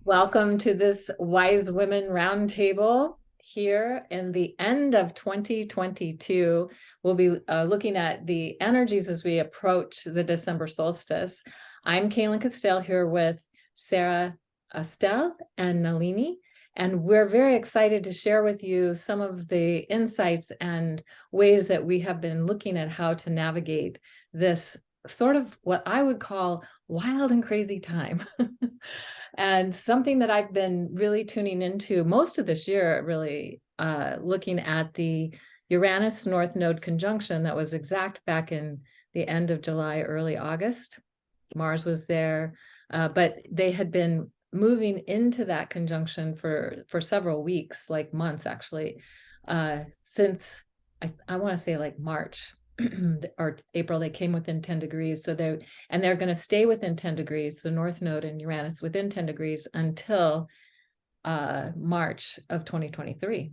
Welcome to this Wise Women Roundtable here in the end of 2022. We'll be looking at the energies as we approach the December solstice. I'm Cayelin Castell here with Sarah Castell and Nalini, and we're very excited to share with you some of the insights and ways that we have been looking at how to navigate this sort of what I would call wild and crazy time. And something that I've been really tuning into most of this year, really looking at the Uranus North Node conjunction that was exact back in the end of July, early August. Mars was there, but they had been moving into that conjunction for several weeks, like months actually, since I want to say like March. Or April, they came within 10 degrees. So they're going to stay within 10 degrees, the North Node and Uranus within 10 degrees until March of 2023.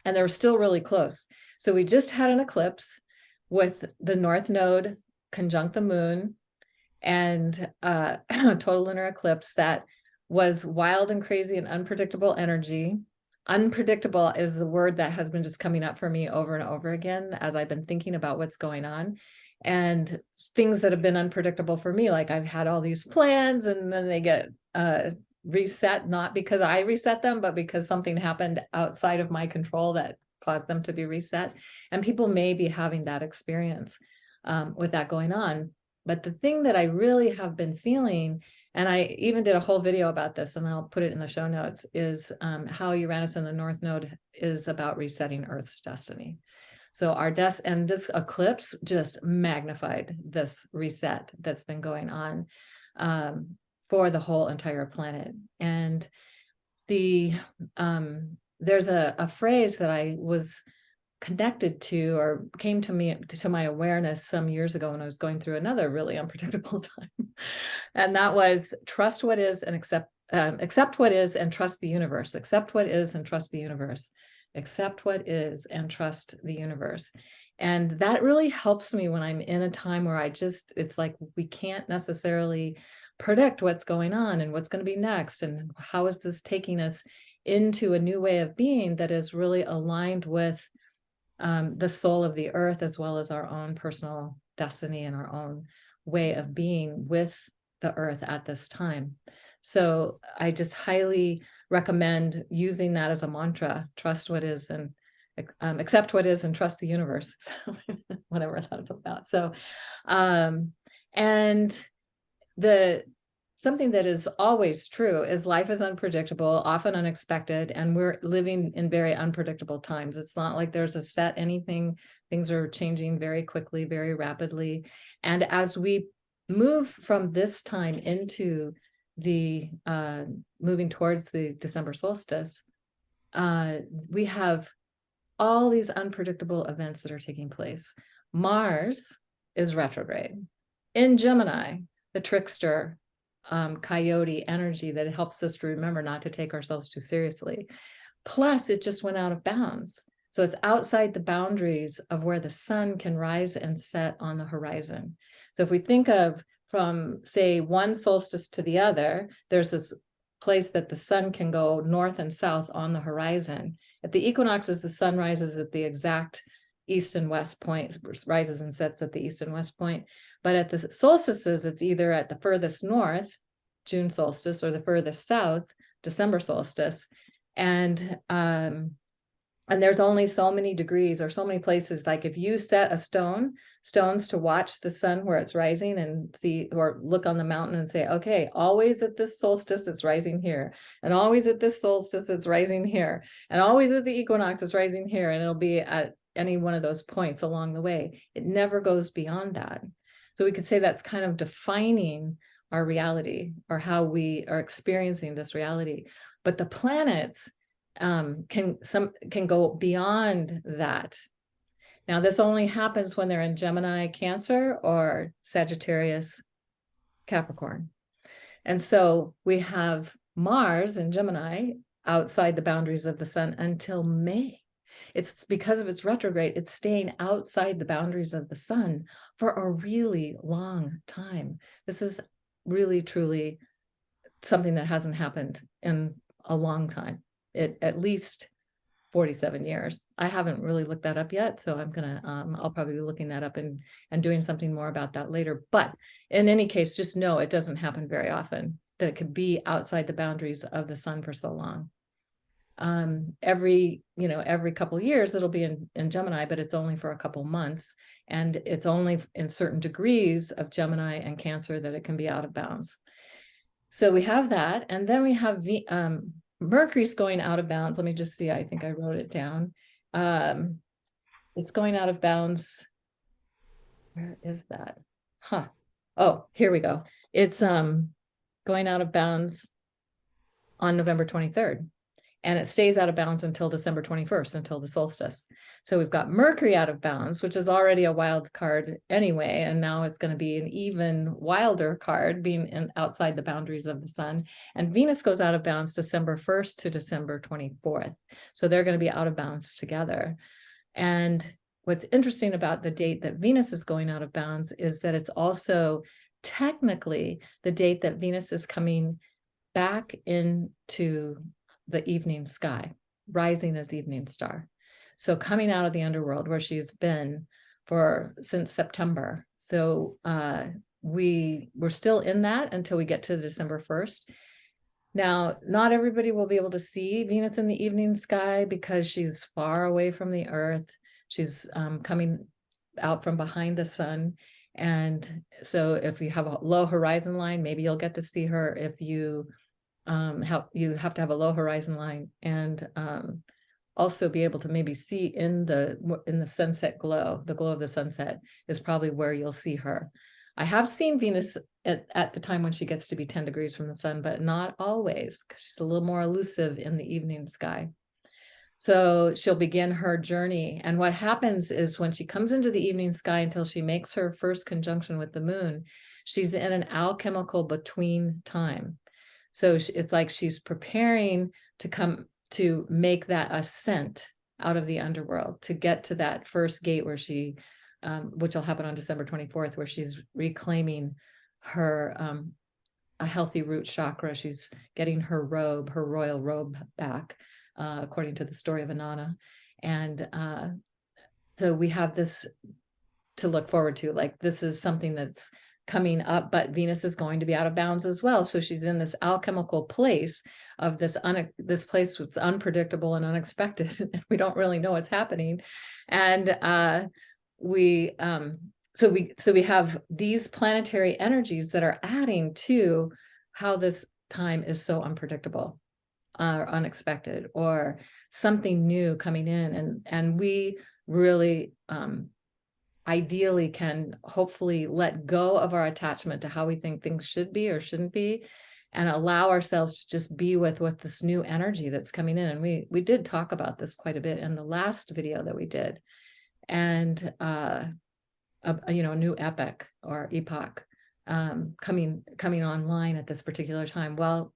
And they're still really close. So we just had an eclipse with the North Node conjunct the moon and total lunar eclipse that was wild and crazy and unpredictable energy. Unpredictable is the word that has been just coming up for me over and over again as I've been thinking about what's going on. And things that have been unpredictable for me, like I've had all these plans and then they get reset, not because I reset them, but because something happened outside of my control that caused them to be reset. And people may be having that experience with that going on. But the thing that I really have been feeling, and I even did a whole video about this, and I'll put it in the show notes, is how Uranus in the North Node is about resetting Earth's destiny. So and this eclipse just magnified this reset that's been going on for the whole entire planet. And there's a phrase that I was connected to or came to my awareness some years ago when I was going through another really unpredictable time. And that was trust what is and accept what is and trust the universe. Accept what is and trust the universe. Accept what is and trust the universe. And that really helps me when I'm in a time where it's like we can't necessarily predict what's going on and what's going to be next and how is this taking us into a new way of being that is really aligned with the soul of the earth, as well as our own personal destiny and our own way of being with the earth at this time. So I just highly recommend using that as a mantra: trust what is and accept what is and trust the universe, whatever that's about. So, and something that is always true is life is unpredictable, often unexpected, and we're living in very unpredictable times. It's not like there's a set anything. Things are changing very quickly, very rapidly. And as we move from this time into the moving towards the December solstice, we have all these unpredictable events that are taking place. Mars is retrograde in Gemini, the trickster, coyote energy that helps us to remember not to take ourselves too seriously. Plus, it just went out of bounds. So it's outside the boundaries of where the sun can rise and set on the horizon. So if we think of from, say, one solstice to the other, there's this place that the sun can go north and south on the horizon. At the equinoxes, the sun rises at the exact east and west point, rises and sets at the east and west point. But at the solstices, it's either at the furthest north, June solstice, or the furthest south, December solstice. And there's only so many degrees or so many places. Like if you set stones to watch the sun where it's rising and see, or look on the mountain and say, okay, always at this solstice, it's rising here. And always at this solstice, it's rising here. And always at the equinox, it's rising here. And it'll be at any one of those points along the way. It never goes beyond that. So we could say that's kind of defining our reality or how we are experiencing this reality. But the planets can go beyond that. Now, this only happens when they're in Gemini, Cancer, or Sagittarius, Capricorn. And so we have Mars in Gemini outside the boundaries of the sun until May. It's because of its retrograde, it's staying outside the boundaries of the sun for a really long time. This is really, truly something that hasn't happened in a long time, at least 47 years. I haven't really looked that up yet, so I'll probably be looking that up and doing something more about that later. But in any case, just know it doesn't happen very often, that it could be outside the boundaries of the sun for so long. Every couple of years it'll be in Gemini, but it's only for a couple months, and it's only in certain degrees of Gemini and Cancer that it can be out of bounds. So we have that, and then we have Mercury's going out of bounds. Let me just see. I think I wrote it down. It's going out of bounds. Where is that? Oh, here we go. It's going out of bounds on November 23rd. And it stays out of bounds until December 21st, until the solstice. So we've got Mercury out of bounds, which is already a wild card anyway. And now it's going to be an even wilder card, being outside the boundaries of the sun. And Venus goes out of bounds December 1st to December 24th. So they're going to be out of bounds together. And what's interesting about the date that Venus is going out of bounds is that it's also technically the date that Venus is coming back into the evening sky, rising as evening star. So coming out of the underworld where she's been since September. So we're still in that until we get to December 1st. Now, not everybody will be able to see Venus in the evening sky because she's far away from the Earth. She's coming out from behind the sun. And so if you have a low horizon line, maybe you'll get to see her. If you you have to have a low horizon line, and also be able to maybe see in the sunset glow. The glow of the sunset is probably where you'll see her. I have seen Venus at the time when she gets to be 10 degrees from the sun, but not always, because she's a little more elusive in the evening sky. So she'll begin her journey. And what happens is when she comes into the evening sky until she makes her first conjunction with the moon, she's in an alchemical between time. So it's like she's preparing to come to make that ascent out of the underworld, to get to that first gate where she, which will happen on December 24th, where she's reclaiming her a healthy root chakra. She's getting her royal robe back, according to the story of Inanna. And so we have this to look forward to. Like, this is something that's coming up, but Venus is going to be out of bounds as well. So she's in this alchemical place of this place that's unpredictable and unexpected. We don't really know what's happening. And we have these planetary energies that are adding to how this time is so unpredictable or unexpected, or something new coming in. And we really ideally can hopefully let go of our attachment to how we think things should be or shouldn't be, and allow ourselves to just be with this new energy that's coming in. And we did talk about this quite a bit in the last video that we did. And a new epoch coming online at this particular time. Well,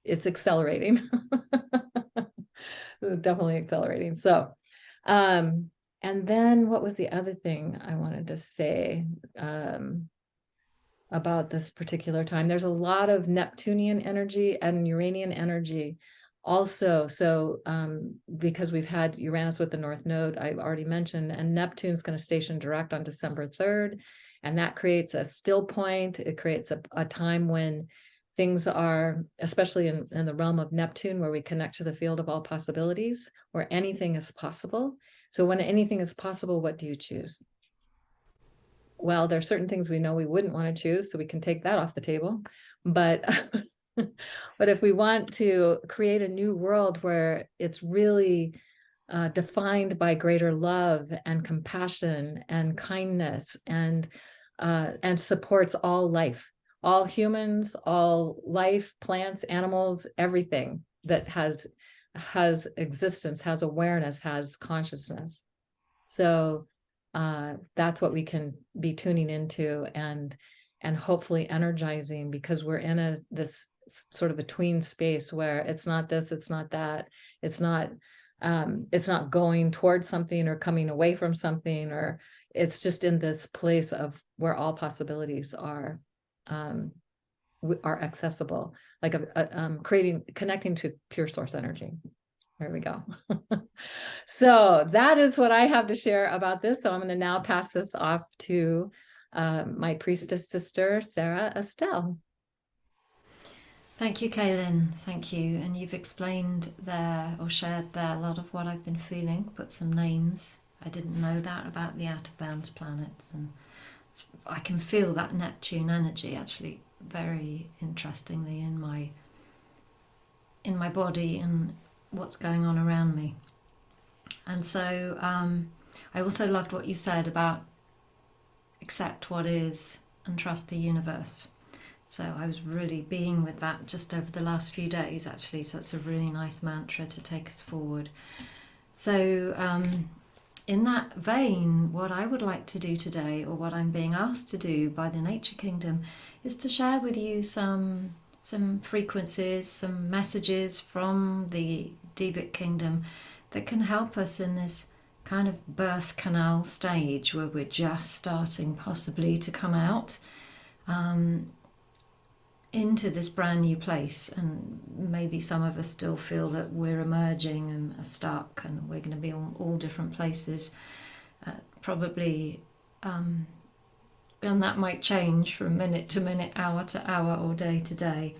it's accelerating. Definitely accelerating. So and then what was the other thing I wanted to say about this particular time? There's a lot of Neptunian energy and Uranian energy also. So because we've had Uranus with the North Node, I've already mentioned, and Neptune's going to station direct on December 3rd. And that creates a still point. It creates a time when things are, especially in the realm of Neptune, where we connect to the field of all possibilities, where anything is possible. So when anything is possible, what do you choose? Well, there are certain things we know we wouldn't want to choose, so we can take that off the table. But but if we want to create a new world where it's really defined by greater love and compassion and kindness, and supports all life, all humans, all life, plants, animals, everything that has existence, has awareness, has consciousness. So that's what we can be tuning into and hopefully energizing, because we're in this sort of between space where it's not this, it's not that, it's not going towards something or coming away from something, or it's just in this place of where all possibilities are. are accessible, like connecting to pure source energy. There we go. So that is what I have to share about this. So I'm going to now pass this off to my priestess sister, Sarah Estelle. Thank you, Cayelin. Thank you. And you've explained there, or shared there, a lot of what I've been feeling, put some names. I didn't know that about the out of bounds planets, and I can feel that Neptune energy actually very interestingly in my body and what's going on around me. And so I also loved what you said about accept what is and trust the universe. So I was really being with that just over the last few days, actually. So that's a really nice mantra to take us forward. So in that vein, what I would like to do today, or what I'm being asked to do by the Nature Kingdom, is to share with you some frequencies, some messages from the Devic Kingdom that can help us in this kind of birth canal stage where we're just starting possibly to come out into this brand new place. And maybe some of us still feel that we're emerging and are stuck, and we're going to be all different places probably, and that might change from minute to minute, hour to hour, or day to day.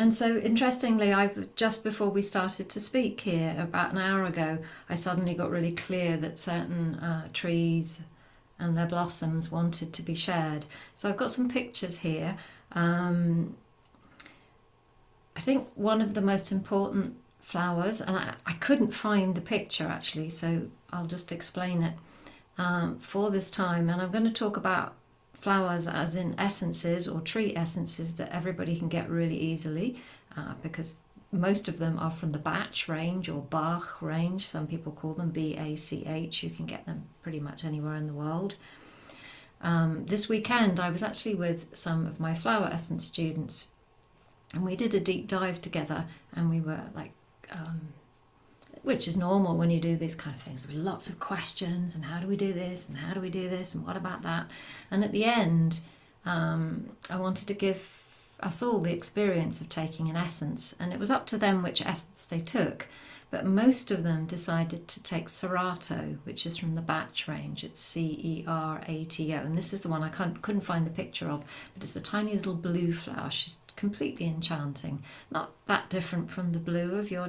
And so interestingly, just before we started to speak here, about an hour ago, I suddenly got really clear that certain trees and their blossoms wanted to be shared. So I've got some pictures here. I think one of the most important flowers, and I couldn't find the picture actually, so I'll just explain it for this time. And I'm going to talk about flowers as in essences, or tree essences, that everybody can get really easily because most of them are from the Bach range or Bach range. Some people call them BACH. You can get them pretty much anywhere in the world. This weekend I was actually with some of my flower essence students, and we did a deep dive together, and we were like, which is normal when you do these kind of things, with lots of questions, and how do we do this, and how do we do this, and what about that? And at the end, I wanted to give us all the experience of taking an essence, and it was up to them which essence they took, but most of them decided to take Serato, which is from the Bach range. It's CERATO, and this is the one I couldn't find the picture of, but it's a tiny little blue flower. She's completely enchanting, not that different from the blue of your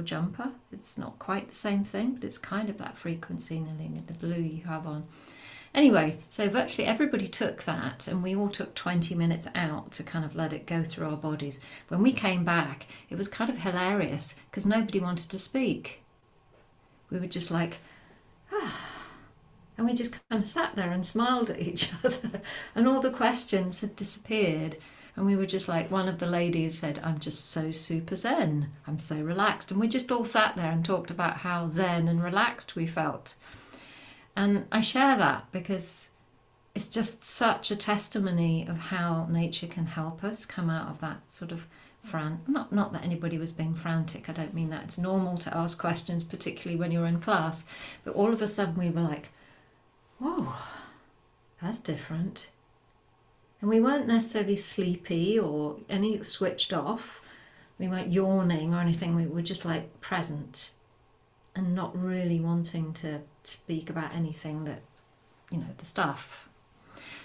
jumper. It's not quite the same thing, but it's kind of that frequency, Nalini, the blue you have on. Anyway, so virtually everybody took that, and we all took 20 minutes out to kind of let it go through our bodies. When we came back, it was kind of hilarious because nobody wanted to speak. We were just like, and we just kind of sat there and smiled at each other, and all the questions had disappeared. And we were just like, one of the ladies said, I'm just so super zen, I'm so relaxed. And we just all sat there and talked about how zen and relaxed we felt. And I share that because it's just such a testimony of how nature can help us come out of that sort of not that anybody was being frantic, I don't mean that. It's normal to ask questions, particularly when you're in class. But all of a sudden we were like, whoa, that's different. And we weren't necessarily sleepy or any switched off. We weren't yawning or anything. We were just like present and not really wanting to speak about anything that, the stuff.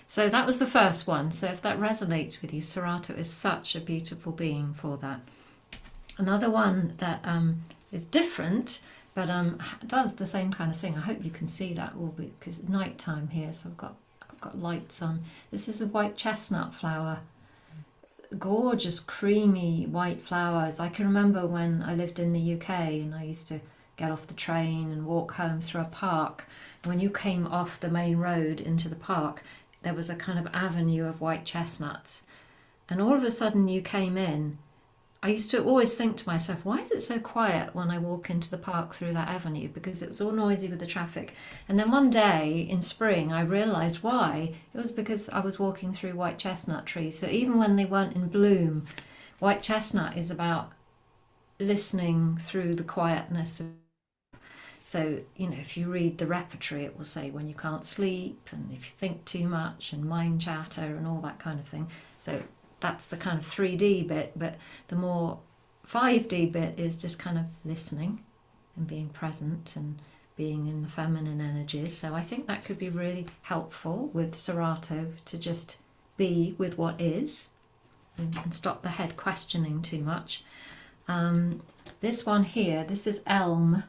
So that was the first one. So if that resonates with you, Serato is such a beautiful being for that. Another one that is different, but does the same kind of thing. I hope you can see that all because it's nighttime here, so I've got lights on. This is a white chestnut flower. Gorgeous, creamy white flowers. I can remember when I lived in the UK and I used to get off the train and walk home through a park. And when you came off the main road into the park, there was a kind of avenue of white chestnuts. And all of a sudden you came in. I used to always think to myself, why is it so quiet when I walk into the park through that avenue? Because it was all noisy with the traffic. And then one day in spring, I realised why. It was because I was walking through white chestnut trees. So even when they weren't in bloom, white chestnut is about listening through the quietness. So, if you read the repertory, it will say when you can't sleep and if you think too much and mind chatter and all that kind of thing. So that's the kind of 3D bit, but the more 5D bit is just kind of listening and being present and being in the feminine energies. So I think that could be really helpful with Serato to just be with what is and stop the head questioning too much. This one here, this is Elm.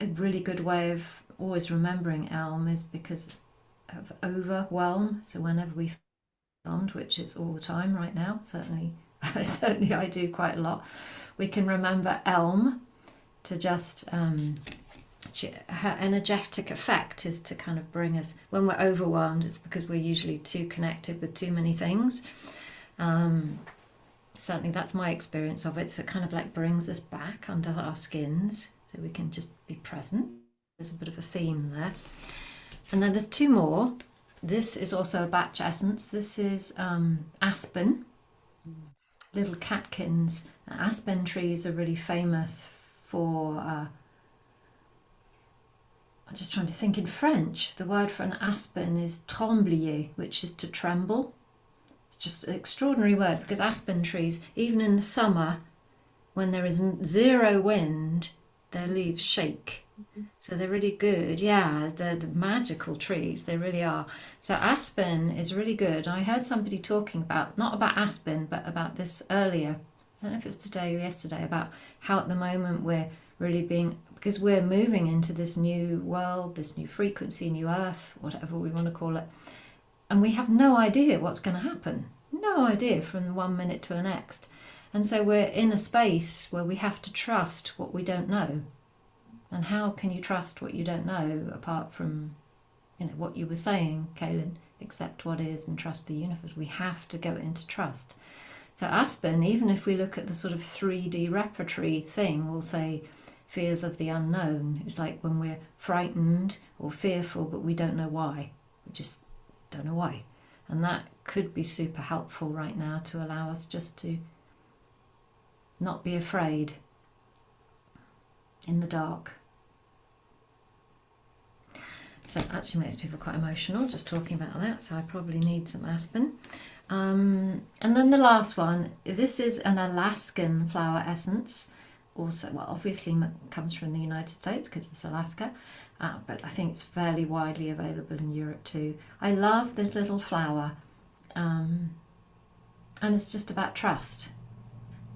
A really good way of always remembering Elm is because of overwhelm. So whenever we filmed, which is all the time right now, certainly I do quite a lot, we can remember Elm to just her energetic effect is to kind of bring us, when we're overwhelmed, it's because we're usually too connected with too many things. Certainly that's my experience of it. So it kind of like brings us back under our skins so we can just be present. There's a bit of a theme there. And then there's two more. This is also a batch essence. This is aspen, little catkins. Aspen trees are really famous for, I'm just trying to think in French. The word for an aspen is trembler, which is to tremble. It's just an extraordinary word because aspen trees, even in the summer, when there is zero wind, their leaves shake. So they're really good. Yeah, they're the magical trees. They really are. So aspen is really good. I heard somebody talking about, not about aspen, but about this earlier. I don't know if it was today or yesterday, about how at the moment we're really being, because we're moving into this new world, this new frequency, new earth, whatever we want to call it. And we have no idea what's going to happen. No idea from 1 minute to the next. And so we're in a space where we have to trust what we don't know. And how can you trust what you don't know apart from, what you were saying, Cayelin, accept what is and trust the universe. We have to go into trust. So aspen, even if we look at the sort of 3D repertory thing, we'll say fears of the unknown. It's like when we're frightened or fearful, but we don't know why. We just don't know why. And that could be super helpful right now to allow us just to not be afraid in the dark. So it actually makes people quite emotional just talking about that, so I probably need some aspen. And then the last one, this is an Alaskan flower essence. Also, well, obviously comes from the United States because it's Alaska, but I think it's fairly widely available in Europe too. I love this little flower, and it's just about trust.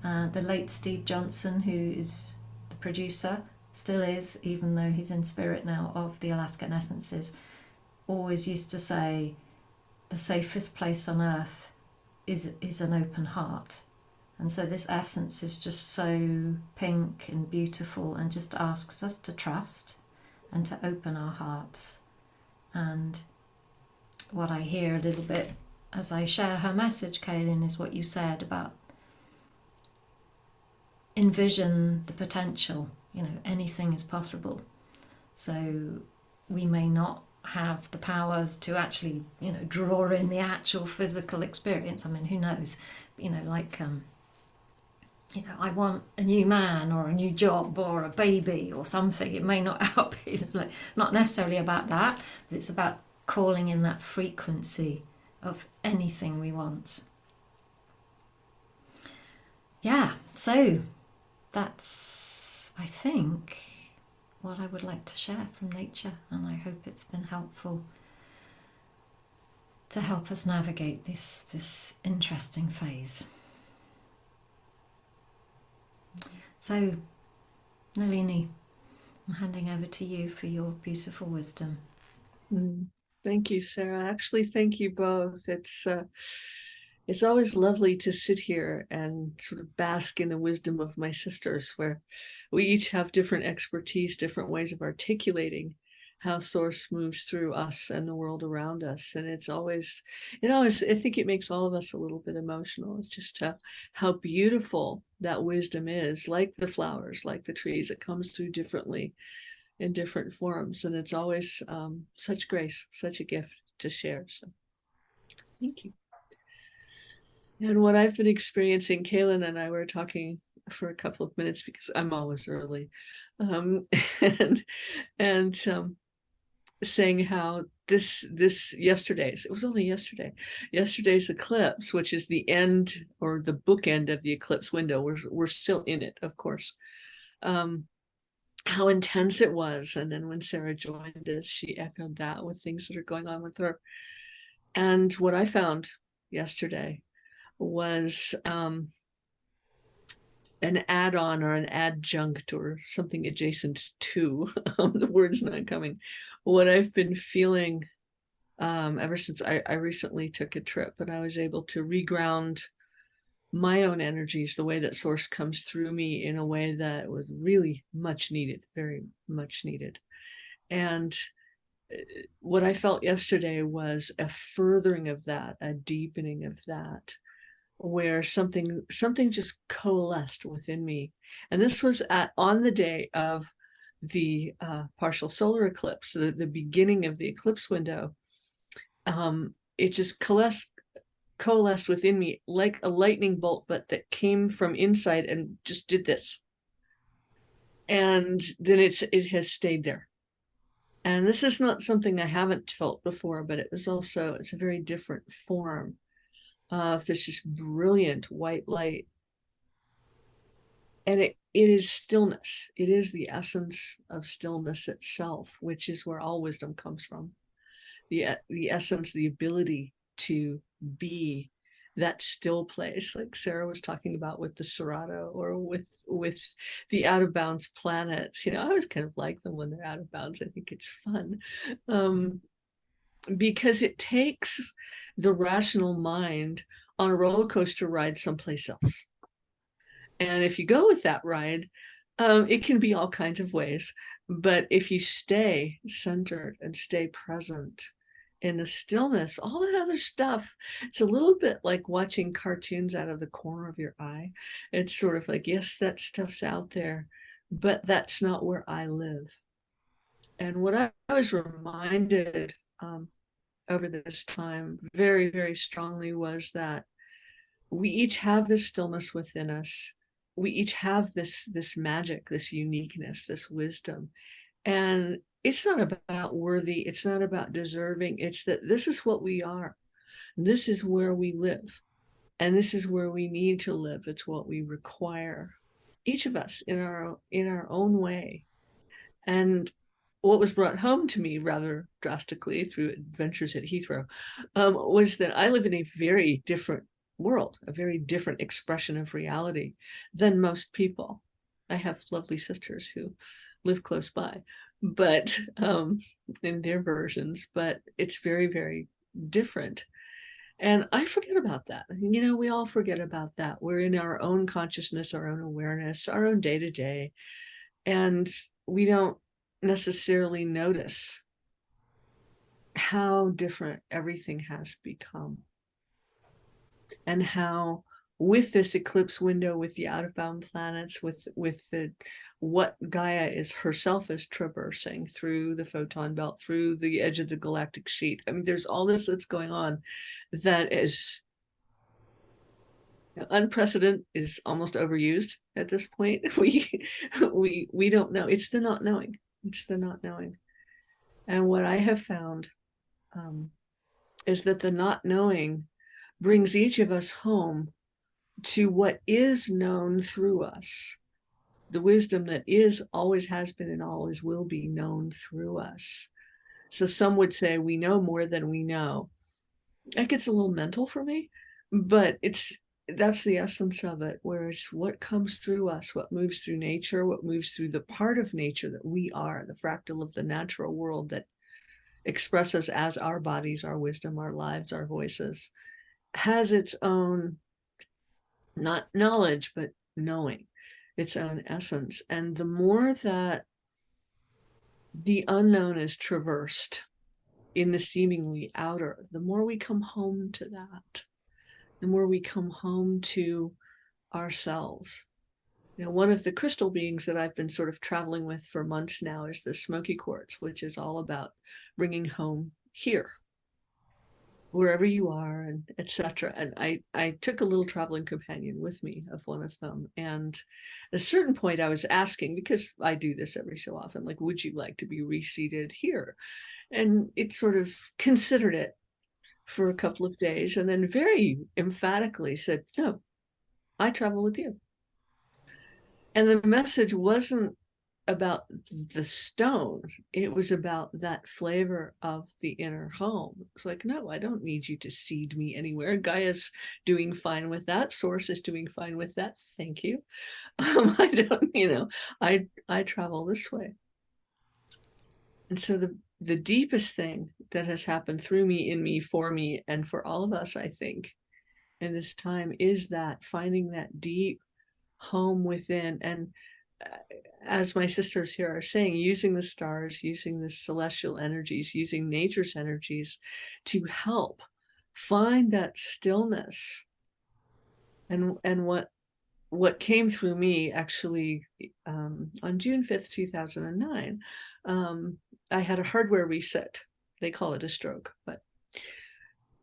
The late Steve Johnson, who is the producer, still is, even though he's in spirit now, of the Alaskan Essences, always used to say the safest place on earth is an open heart. And so this essence is just so pink and beautiful and just asks us to trust and to open our hearts. And what I hear a little bit as I share her message, Cayelin, is what you said about envision the potential. Anything is possible. So we may not have the powers to actually, draw in the actual physical experience. I mean, who knows? I want a new man or a new job or a baby or something. It may not help. Not necessarily about that, but it's about calling in that frequency of anything we want. Yeah, so that's, I think, what I would like to share from nature, and I hope it's been helpful to help us navigate this interesting phase. So, Nalini, I'm handing over to you for your beautiful wisdom. Thank you, Sarah. Actually, thank you both. It's always lovely to sit here and sort of bask in the wisdom of my sisters, where we each have different expertise, different ways of articulating how Source moves through us and the world around us. And I think it makes all of us a little bit emotional. It's just how beautiful that wisdom is, like the flowers, like the trees. It comes through differently in different forms. And it's always such grace, such a gift to share. So thank you. And what I've been experiencing, Cayelin and I were talking for a couple of minutes because I'm always early, and saying how this yesterday's, it was only yesterday's eclipse, which is the end or the bookend of the eclipse window. We're still in it, of course. How intense it was. And then when Sarah joined us, she echoed that with things that are going on with her. And what I found yesterday was an add-on or an adjunct or something adjacent to, the word's not coming, what I've been feeling ever since I recently took a trip, and I was able to reground my own energies, the way that source comes through me in a way that was really much needed, very much needed. And what I felt yesterday was a furthering of that, a deepening of that, where something just coalesced within me. And this was on the day of the partial solar eclipse, the beginning of the eclipse window. It just coalesced within me like a lightning bolt, but that came from inside and just did this. And then it has stayed there. And this is not something I haven't felt before, but it's a very different form of this just brilliant white light. And it is stillness. It is the essence of stillness itself, which is where all wisdom comes from. The essence, the ability to be that still place, like Sarah was talking about with the Serato, or with the out of bounds planets. I always kind of like them when they're out of bounds. I think it's fun, because it takes the rational mind on a roller coaster ride someplace else. And if you go with that ride, it can be all kinds of ways. But if you stay centered and stay present in the stillness, all that other stuff, it's a little bit like watching cartoons out of the corner of your eye. It's sort of like, yes, that stuff's out there, but that's not where I live. And what I was reminded over this time very, very strongly was that we each have this stillness within us. We each have this magic, this uniqueness, this wisdom. And it's not about worthy, it's not about deserving, it's that this is what we are. This is where we live. And this is where we need to live. It's what we require, each of us in our own way. And what was brought home to me rather drastically through adventures at Heathrow was that I live in a very different world, a very different expression of reality than most people. I have lovely sisters who live close by, but in their versions, but it's very, very different. And I forget about that. We all forget about that. We're in our own consciousness, our own awareness, our own day to day, and we don't necessarily notice how different everything has become, and how with this eclipse window, with the out of bound planets, with what Gaia is herself is traversing through the photon belt, through the edge of the galactic sheet. I mean, there's all this that's going on that is unprecedented, is almost overused at this point. We don't know. It's the not knowing. It's the not knowing. And what I have found is that the not knowing brings each of us home to what is known through us, the wisdom that is, always has been, and always will be known through us. So some would say we know more than we know. That gets a little mental for me, but that's the essence of it, where it's what comes through us, what moves through nature, what moves through the part of nature that we are, the fractal of the natural world that expresses as our bodies, our wisdom, our lives, our voices, has its own, not knowledge, but knowing, its own essence. And the more that the unknown is traversed in the seemingly outer, the more we come home to that, the more we come home to ourselves. One of the crystal beings that I've been sort of traveling with for months now is the smoky quartz, which is all about bringing home here. wherever you are, and etc. And I took a little traveling companion with me of one of them. And at a certain point I was asking, because I do this every so often, like, would you like to be reseated here? And it sort of considered it for a couple of days and then very emphatically said, no, I travel with you. And the message wasn't about the stone, it was about that flavor of the inner home. It's like, no, I don't need you to seed me anywhere. Gaia's doing fine with that. Source is doing fine with that. Thank you. I don't, I travel this way. And so the deepest thing that has happened through me, in me, for me, and for all of us, I think, in this time is that finding that deep home within. And as my sisters here are saying, using the stars, using the celestial energies, using nature's energies to help find that stillness. And what came through me actually on June 5th, 2009, I had a hardware reset. They call it a stroke,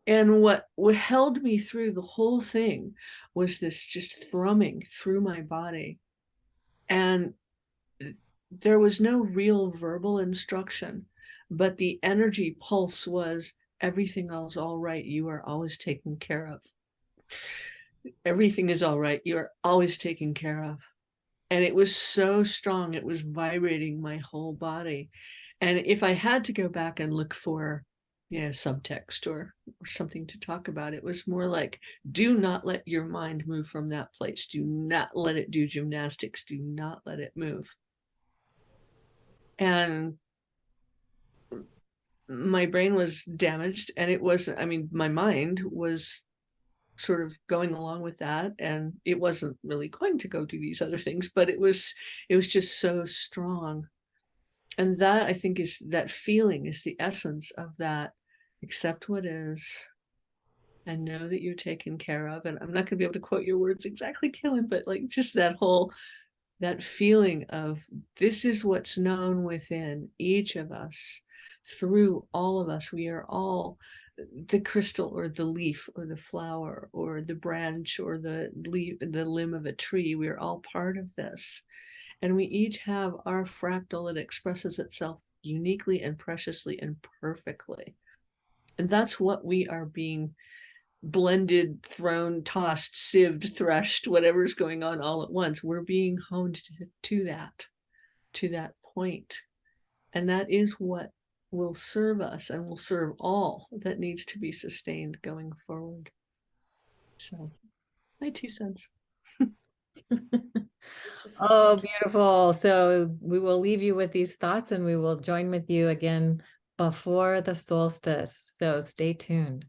and what held me through the whole thing was this just thrumming through my body. And there was no real verbal instruction, but the energy pulse was, everything is all right. You are always taken care of. Everything is all right. You are always taken care of. And it was so strong. It was vibrating my whole body. And if I had to go back and look for subtext or something to talk about, it was more like, do not let your mind move from that place. Do not let it do gymnastics. Do not let it move. And my brain was damaged, and it wasn't, I mean, my mind was sort of going along with that, and it wasn't really going to go do these other things, but it was just so strong. And that, I think, is that feeling is the essence of that. Accept what is and know that you're taken care of. And I'm not going to be able to quote your words exactly, Cayelin, but like just that feeling of, this is what's known within each of us, through all of us. We are all the crystal or the leaf or the flower or the branch or the limb of a tree. We are all part of this. And we each have our fractal that expresses itself uniquely and preciously and perfectly. And that's what we are being blended, thrown, tossed, sieved, threshed, whatever's going on all at once. We're being honed to that point. And that is what will serve us and will serve all that needs to be sustained going forward. So, my 2 cents. Oh, beautiful. So we will leave you with these thoughts, and we will join with you again before the solstice. So stay tuned.